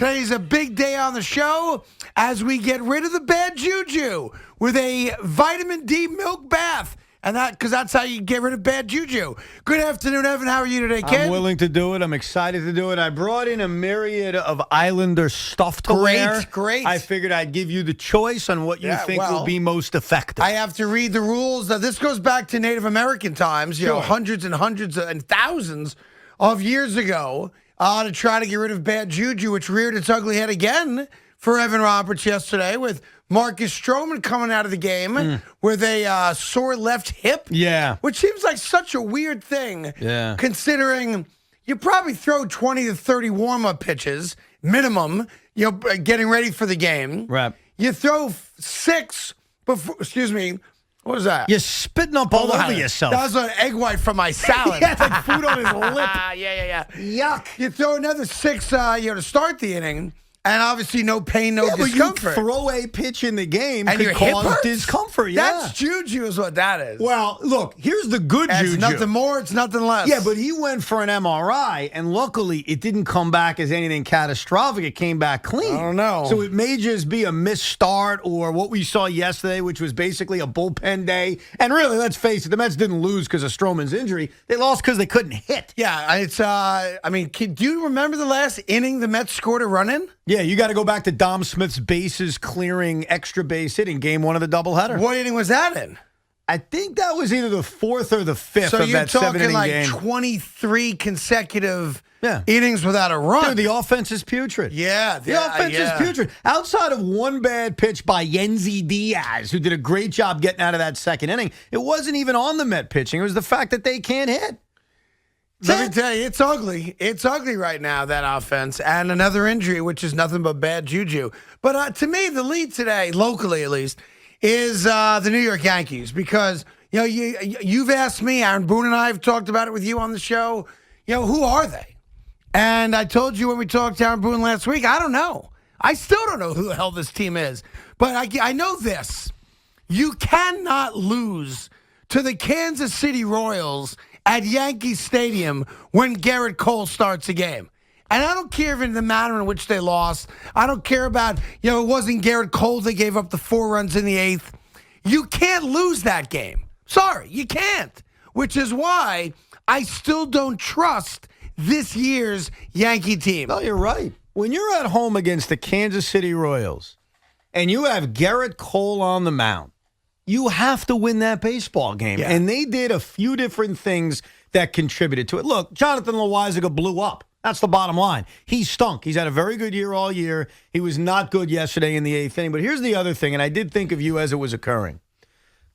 Today's a big day on the show as we get rid of the bad juju with a vitamin D milk bath. And because that's how you get rid of bad juju. Good afternoon, Evan. How are you today, kid? I'm willing to do it. I'm excited to do it. I brought in a myriad of Islander stuff to wear. Great. I figured I'd give you the choice on what you think will be most effective. I have to read the rules. This goes back to Native American times, hundreds and hundreds and thousands of years ago, to try to get rid of bad juju, which reared its ugly head again for Evan Roberts yesterday with Marcus Stroman coming out of the game with a sore left hip. Yeah. Which seems like such a weird thing. Yeah. Considering you probably throw 20 to 30 warm-up pitches, minimum, getting ready for the game. Right. You throw 6 before, what was that? You're spitting up all over yourself. That was an egg white from my salad. Yeah, it's like food on his lip. Yeah. Yuck. You throw another 6, to start the inning. And obviously, no pain, no discomfort. But you throw a pitch in the game and could cause discomfort. Yeah, that's juju, is what that is. Well, look, here's the good juju. It's nothing more, it's nothing less. Yeah, but he went for an MRI, and luckily, it didn't come back as anything catastrophic. It came back clean. I don't know. So it may just be a missed start, or what we saw yesterday, which was basically a bullpen day. And really, let's face it, the Mets didn't lose because of Stroman's injury. They lost because they couldn't hit. Yeah, it's. Do you remember the last inning the Mets scored a run in? Yeah, you got to go back to Dom Smith's bases clearing extra base hit in game 1 of the doubleheader. What inning was that in? I think that was either the 4th or the 5th so of that 7-inning game. So you're talking like 23 consecutive innings without a run. Dude, the offense is putrid. Yeah. The offense is putrid. Outside of one bad pitch by Yenzi Diaz, who did a great job getting out of that second inning, it wasn't even on the Met pitching. It was the fact that they can't hit. Let me tell you, it's ugly. It's ugly right now, that offense. And another injury, which is nothing but bad juju. But to me, the lead today, locally at least, is the New York Yankees. Because, you've asked me, Aaron Boone and I have talked about it with you on the show. Who are they? And I told you when we talked to Aaron Boone last week, I don't know. I still don't know who the hell this team is. But I know this. You cannot lose to the Kansas City Royals at Yankee Stadium when Garrett Cole starts a game. And I don't care in the manner in which they lost. I don't care about, it wasn't Garrett Cole that gave up the 4 runs in the 8th. You can't lose that game. Sorry, you can't. Which is why I still don't trust this year's Yankee team. No, you're right. When you're at home against the Kansas City Royals and you have Garrett Cole on the mound, you have to win that baseball game. Yeah. And they did a few different things that contributed to it. Look, Jonathan Loaisiga blew up. That's the bottom line. He stunk. He's had a very good year all year. He was not good yesterday in the 8th inning. But here's the other thing, and I did think of you as it was occurring.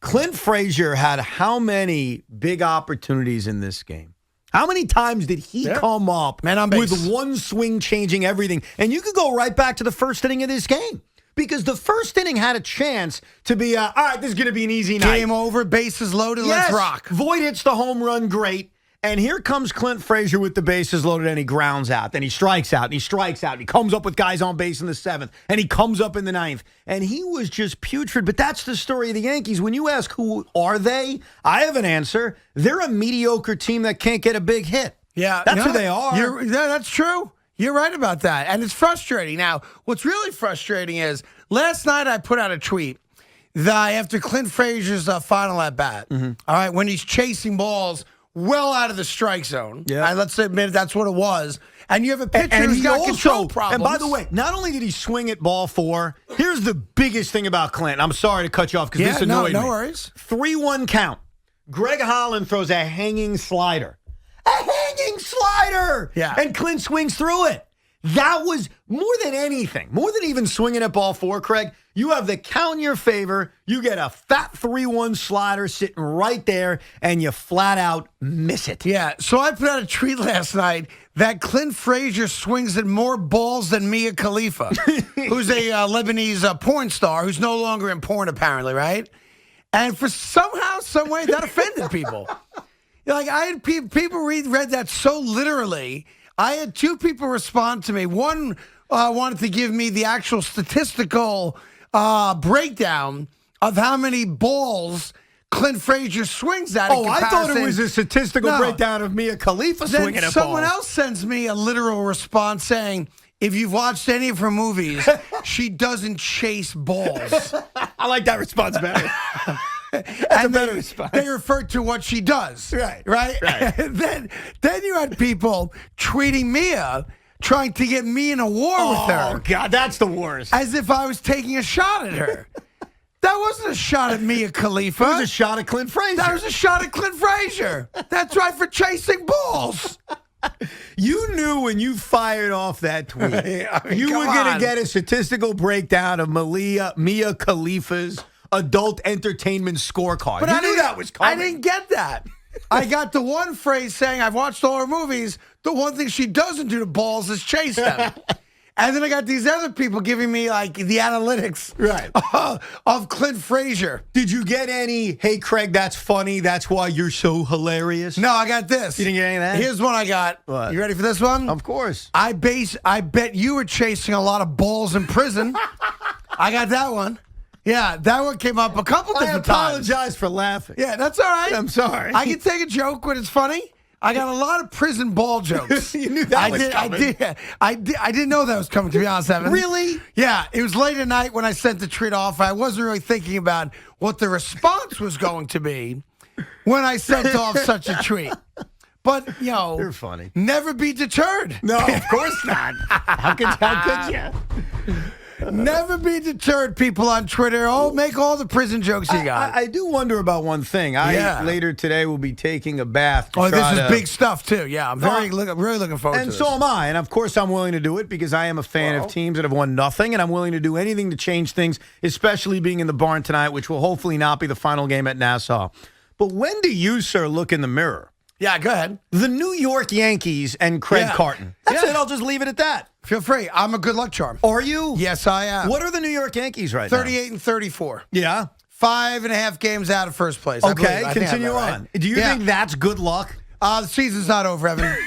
Clint Frazier had how many big opportunities in this game? How many times did he come up with one swing changing everything? And you could go right back to the first inning of this game. Because the first inning had a chance to be, all right, this is going to be an easy night. Game over, bases loaded, let's rock. Voit hits the home run, great. And here comes Clint Frazier with the bases loaded, and he grounds out. Then he strikes out, and he strikes out. And he comes up with guys on base in the 7th, and he comes up in the 9th. And he was just putrid. But that's the story of the Yankees. When you ask who are they, I have an answer. They're a mediocre team that can't get a big hit. Yeah. That's who they are. That's true. You're right about that. And it's frustrating. Now, what's really frustrating is last night I put out a tweet that after Clint Frazier's final at bat, all right, when he's chasing balls well out of the strike zone. Yeah. Let's admit that's what it was. And you have a pitcher who's got control problems. And by the way, not only did he swing at ball 4, here's the biggest thing about Clint. I'm sorry to cut you off because this annoyed me. No worries. 3-1 count. Greg Holland throws a hanging slider. A hanging slider! Yeah. And Clint swings through it. That was more than anything, more than even swinging at ball 4, Craig. You have the count in your favor. You get a fat 3-1 slider sitting right there, and you flat out miss it. Yeah, so I put out a tweet last night that Clint Frazier swings at more balls than Mia Khalifa, who's a Lebanese porn star who's no longer in porn, apparently, right? And for somehow, some way, that offended people. Like, I had people read that so literally. I had 2 people respond to me. One wanted to give me the actual statistical breakdown of how many balls Clint Frazier swings at. Oh, I thought it was a statistical breakdown of Mia Khalifa swinging at balls. Someone else sends me a literal response saying, if you've watched any of her movies, she doesn't chase balls. I like that response better. That's a better response. They refer to what she does. Right. And then you had people tweeting Mia, trying to get me in a war with her. Oh, God, that's the worst. As if I was taking a shot at her. That wasn't a shot at Mia Khalifa. It was a shot at Clint Frazier. That was a shot at Clint Frazier. That's right, for chasing balls. You knew when you fired off that tweet, you were going to get a statistical breakdown of Mia Khalifa's adult entertainment scorecard. But you knew that was coming. I didn't get that. I got the one phrase saying, I've watched all her movies. The one thing she doesn't do to balls is chase them. And then I got these other people giving me, like, the analytics of Clint Frazier. Did you get any, hey, Craig, that's funny, that's why you're so hilarious? No, I got this. You didn't get any of that? Here's one I got. What? You ready for this one? Of course. I bet you were chasing a lot of balls in prison. I got that one. Yeah, that one came up a couple different times. I apologize for laughing. Yeah, that's all right. I'm sorry. I can take a joke when it's funny. I got a lot of prison ball jokes. You knew that was coming. I didn't know that was coming, to be honest, Evan. Really? Yeah, it was late at night when I sent the tweet off. I wasn't really thinking about what the response was going to be when I sent off such a tweet. But, you're funny. Never be deterred. No, of course not. How could you? Never be deterred, people on Twitter. Oh, make all the prison jokes you got. I do wonder about one thing. I later today will be taking a bath. This is big stuff, too. Yeah, I'm really looking forward to this. And so am I. And, of course, I'm willing to do it because I am a fan of teams that have won nothing, and I'm willing to do anything to change things, especially being in the barn tonight, which will hopefully not be the final game at Nassau. But when do you, sir, look in the mirror? Yeah, go ahead. The New York Yankees and Craig Carton. That's it. I'll just leave it at that. Feel free. I'm a good luck charm. Are you? Yes, I am. What are the New York Yankees right now? 38 and 34. Yeah. 5.5 games out of first place. Okay, continue on. Do you think that's good luck? The season's not over, Evan.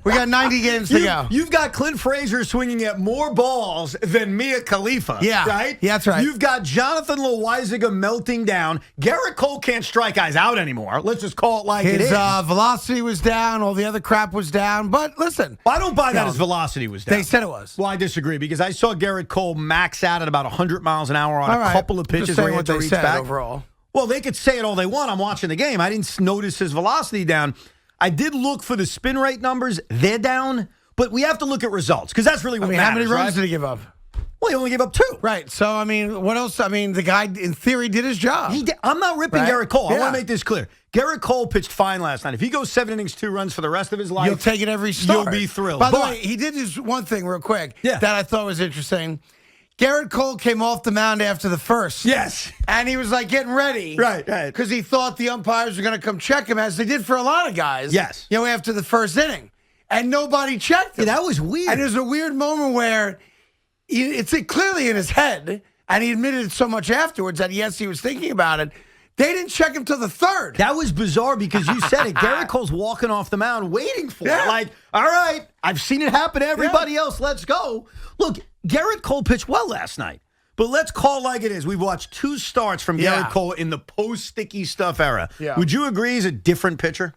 We got 90 games to go. You've got Clint Frazier swinging at more balls than Mia Khalifa. Yeah. Right? Yeah, that's right. You've got Jonathan Loaiziga melting down. Garrett Cole can't strike guys out anymore. Let's just call it like it is. His velocity was down. All the other crap was down. But listen. I don't buy that his velocity was down. They said it was. Well, I disagree because I saw Garrett Cole max out at about 100 miles an hour on a couple of pitches where he had to reach back. Overall. Well, they could say it all they want. I'm watching the game. I didn't notice his velocity down. I did look for the spin rate numbers. They're down, but we have to look at results because that's really what matters. How many runs did he give up? Well, he only gave up 2. Right. So, what else? The guy, in theory, did his job. I'm not ripping Garrett Cole. I want to make this clear. Garrett Cole pitched fine last night. If he goes 7 innings, 2 runs for the rest of his life, you'll take it every start. You'll be thrilled. By the way, he did this one thing real quick that I thought was interesting. Garrett Cole came off the mound after the first. Yes. And he was like getting ready. Right. Because he thought the umpires were going to come check him, as they did for a lot of guys. Yes. After the first inning. And nobody checked him. Yeah, that was weird. And there's a weird moment where it's clearly in his head, and he admitted it so much afterwards that, yes, he was thinking about it. They didn't check him till the third. That was bizarre because you said it. Garrett Cole's walking off the mound waiting for it. Like, all right, I've seen it happen to everybody else. Let's go. Look, Garrett Cole pitched well last night. But let's call like it is. We've watched 2 starts from Garrett Cole in the post-sticky stuff era. Yeah. Would you agree he's a different pitcher?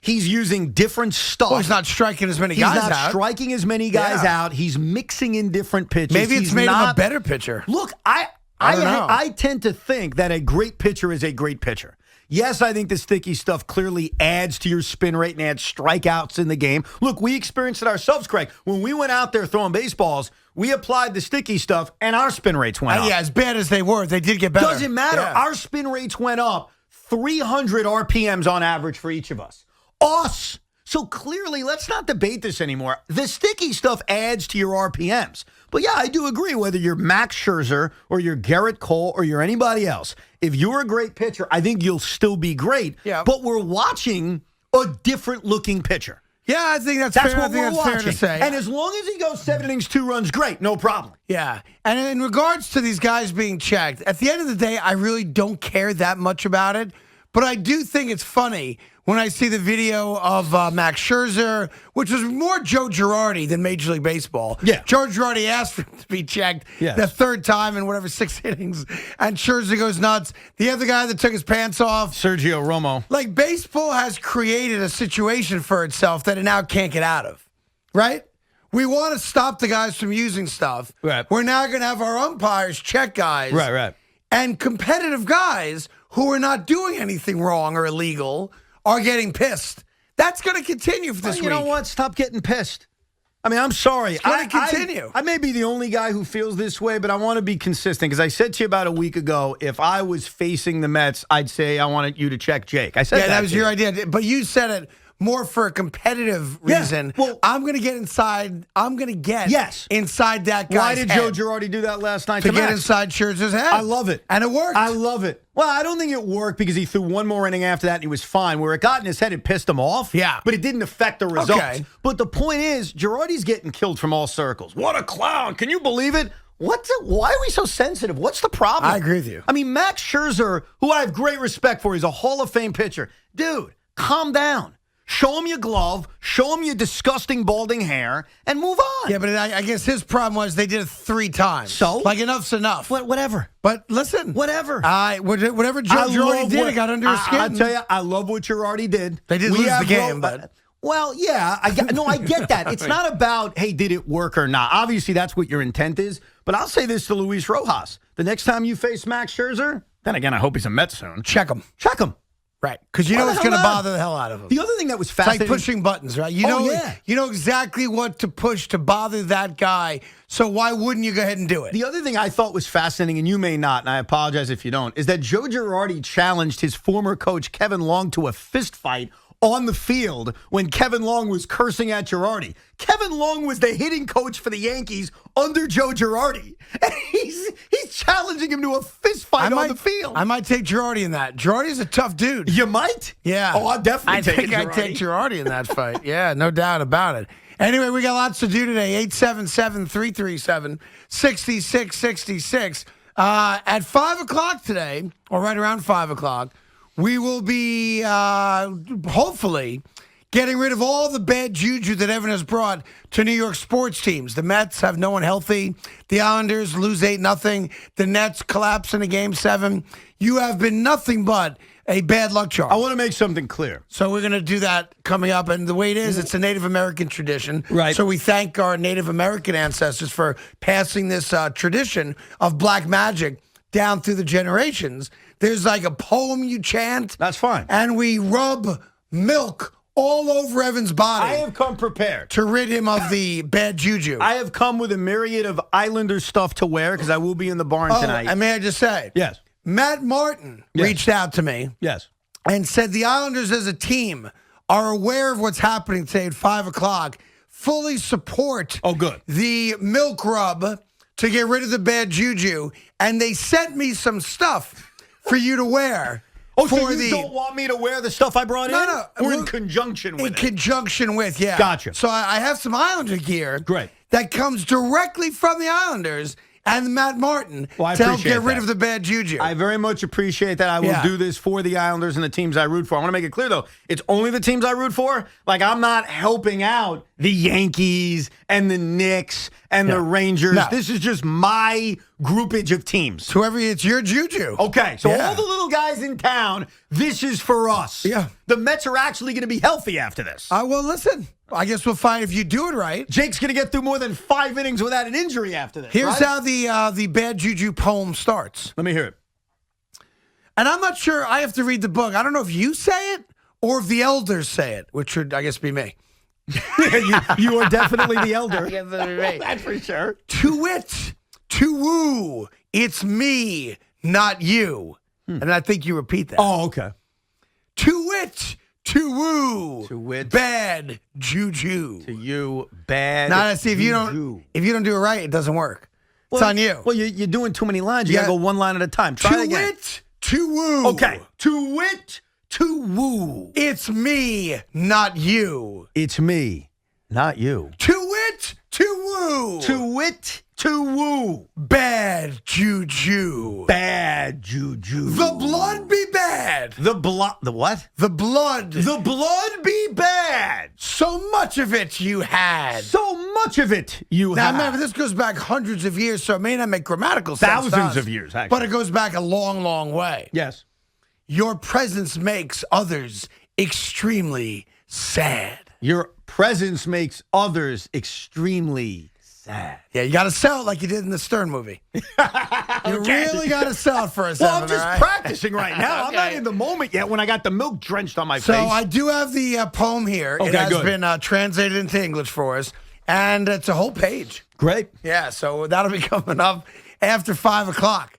He's using different stuff. Well, he's not striking as many guys out. He's not striking as many guys out. He's mixing in different pitches. Maybe it's made him a better pitcher. Look, I tend to think that a great pitcher is a great pitcher. Yes, I think the sticky stuff clearly adds to your spin rate and adds strikeouts in the game. Look, we experienced it ourselves, Craig. When we went out there throwing baseballs, we applied the sticky stuff, and our spin rates went up. Yeah, as bad as they were, they did get better. Doesn't matter. Yeah. Our spin rates went up 300 RPMs on average for each of us. So clearly, let's not debate this anymore. The sticky stuff adds to your RPMs. But yeah, I do agree, whether you're Max Scherzer or you're Garrett Cole or you're anybody else, if you're a great pitcher, I think you'll still be great. Yeah. But we're watching a different-looking pitcher. Yeah, I think that's fair. What we're watching. Fair to say. And as long as he goes 7 innings, 2 runs, great, no problem. Yeah. And in regards to these guys being checked, at the end of the day, I really don't care that much about it. But I do think it's funny when I see the video of Max Scherzer, which was more Joe Girardi than Major League Baseball. Yeah. Joe Girardi asked for him to be checked the third time in whatever 6 innings, and Scherzer goes nuts. The other guy that took his pants off, Sergio Romo. Like, baseball has created a situation for itself that it now can't get out of, right? We want to stop the guys from using stuff. Right. We're now going to have our umpires check guys. Right. And competitive guys who are not doing anything wrong or illegal are getting pissed. That's going to continue for this week. You know what? Stop getting pissed. I mean, I'm sorry. It's going to continue. I may be the only guy who feels this way, but I want to be consistent because I said to you about a week ago, if I was facing the Mets, I'd say I wanted you to check Jake. I said that was your idea, but you said it more for a competitive reason. Yeah, well, I'm going to get inside. I'm going to get inside that guy's Why did head. Joe Girardi do that last night To get Max? inside Scherzer's head. I love it. And it worked. I love it. Well, I don't think it worked because he threw one more inning after that and he was fine. Where it got in his head, it pissed him off. Yeah. But it didn't affect the results. Okay. But the point is, Girardi's getting killed from all circles. What a clown. Can you believe it? Why are we so sensitive? What's the problem? I agree with you. I mean, Max Scherzer, who I have great respect for, he's a Hall of Fame pitcher. Dude, calm down. Show him your glove, show him your disgusting balding hair, and move on. Yeah, but I guess his problem was they did it 3 times. So? Like, enough's enough. Whatever. But listen. Whatever. Whatever Joe Girardi did, it got under his skin. I'll tell you, I love what Girardi did. They did lose the game, but... Well, yeah. I get that. It's not about, hey, did it work or not? Obviously, that's what your intent is. But I'll say this to Luis Rojas. The next time you face Max Scherzer, then again, I hope he's a Met soon. Check him. Check him. Right, because you know it's going to bother the hell out of him. The other thing that was It's fascinating. like pushing buttons, right? You know exactly what to push to bother that guy, so why wouldn't you go ahead and do it? The other thing I thought was fascinating, and you may not, and I apologize if you don't, is that Joe Girardi challenged his former coach, Kevin Long, to a fist fight on the field when Kevin Long was cursing at Girardi. Kevin Long was the hitting coach for the Yankees under Joe Girardi. And he's challenging him to a fist fight on the field. I might take Girardi in that. Girardi's a tough dude. You might? Yeah. Oh, I'll definitely take Girardi. I'd take Girardi in that fight. Yeah, no doubt about it. Anyway, we got lots to do today. 877-337-6666. At 5 o'clock today, or right around 5 o'clock, we will be hopefully getting rid of all the bad juju that Evan has brought to New York sports teams. The Mets have no one healthy. The Islanders lose 8-0. The Nets collapse in a Game 7. You have been nothing but a bad luck charm. I want to make something clear. So we're going to do that coming up. And the way it is, it's a Native American tradition. Right. So we thank our Native American ancestors for passing this tradition of black magic down through the generations. There's like a poem you chant. That's fine. And we rub milk all over Evan's body. I have come prepared. To rid him of the bad juju. I have come with a myriad of Islander stuff to wear because I will be in the barn tonight. And may I just say? Yes. Matt Martin reached out to me. Yes. And said the Islanders as a team are aware of what's happening today at 5 o'clock, fully support the milk rub to get rid of the bad juju, and they sent me some stuff for you to wear. Oh, so you don't want me to wear the stuff I brought in? No. Or in conjunction with it? In conjunction with, yeah. Gotcha. So I have some Islander gear. Great. That comes directly from the Islanders and Matt Martin to help get rid of the bad juju. I very much appreciate that. I will do this for the Islanders and the teams I root for. I want to make it clear, though, it's only the teams I root for. Like, I'm not helping out the Yankees and the Knicks and the Rangers. No. This is just my groupage of teams. It's your juju. Okay, so all the little guys in town, this is for us. Yeah. The Mets are actually going to be healthy after this. Well, listen. I guess we'll find if you do it right. Jake's going to get through more than 5 innings without an injury after this. Here's how the bad juju poem starts. Let me hear it. And I'm not sure. I have to read the book. I don't know if you say it or if the elders say it, which should, I guess, be me. you are definitely the elder. That's for sure. To wit, to woo, it's me, not you. And I think you repeat that. Oh, okay. To wit, to woo, to wit, bad juju. To you, bad. Now, see, if you don't do it right, it doesn't work. It's on you. Well, you're doing too many lines. You got to go one line at a time. Try it again. To wit, to woo. Okay. To wit, to woo. It's me, not you. It's me, not you. To wit, to woo. To wit, to woo. Bad juju. Bad juju. The blood be bad. The what? The blood. The blood be bad. So much of it you had. So much of it you had. Now, remember, this goes back hundreds of years, so it may not make grammatical sense. Thousands of years, actually. But it goes back a long, long way. Yes. Your presence makes others extremely sad. Your presence makes others extremely sad. Yeah, you got to sell it like you did in the Stern movie. You really got to sell it for us. Well, I'm just practicing right now. I'm not in the moment yet when I got the milk drenched on my So face. I do have the poem here. Okay, it has good. been translated into English for us, and it's a whole page. Great. Yeah, so that'll be coming up after 5 o'clock.